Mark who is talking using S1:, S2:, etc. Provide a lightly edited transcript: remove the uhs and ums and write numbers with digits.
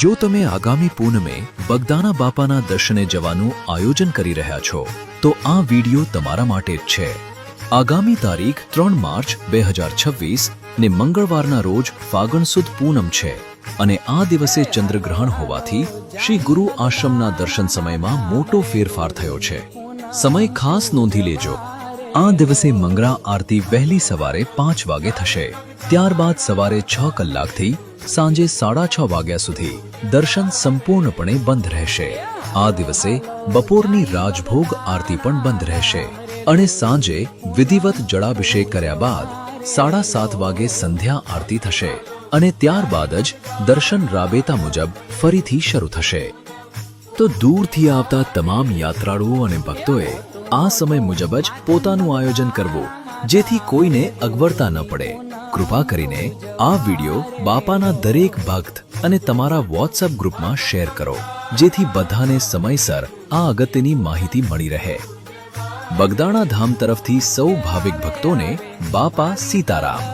S1: જો તમે આગામી પૂનમે બગદાણા બાપાના દર્શને જવાનું આયોજન કરી રહ્યા છો તો આ વિડિયો તમારા માટે જ છે। આગામી તારીખ 3 માર્ચ 2026 ને મંગળવારના રોજ ફાગણ સુદ પૂનમ છે અને આ દિવસે ચંદ્રગ્રહણ હોવાથી શ્રી ગુરુ આશ્રમના દર્શન સમયમાં મોટો ફેરફાર થયો છે। સમય ખાસ નોંધી લેજો। આ દિવસે મંગળા આરતી વહેલી સવારે 5 વાગે થશે। ત્યારબાદ સવારે 6 કલાકથી સાંજે 6:30 વાગ્યા સુધી દર્શન સંપૂર્ણપણે બંધ રહેશે। આ દિવસે બપોરની રાજભોગ આરતી પણ બંધ રહેશે અને સાંજે વિધિવત જળાભિષેક કર્યા બાદ 7:30 વાગે સંધ્યા આરતી થશે અને ત્યારબાદ જ દર્શન રાબેતા મુજબ ફરીથી શરૂ થશે। તો દૂરથી આવતા તમામ યાત્રાળુઓ અને ભક્તોએ આ સમય મુજબ જ પોતાનું આયોજન કરવું જેથી કોઈને અગવડતા ન પડે। કૃપા કરીને આ વિડિયો બાપાના દરેક ભક્ત અને તમારા વોટ્સએપ ગ્રુપમાં શેર કરો જેથી બધાને સમયસર આ અગત્યની માહિતી મળી રહે। બગદાણા ધામ તરફથી સૌ ભાવિક ભક્તોને બાપા સીતારામ।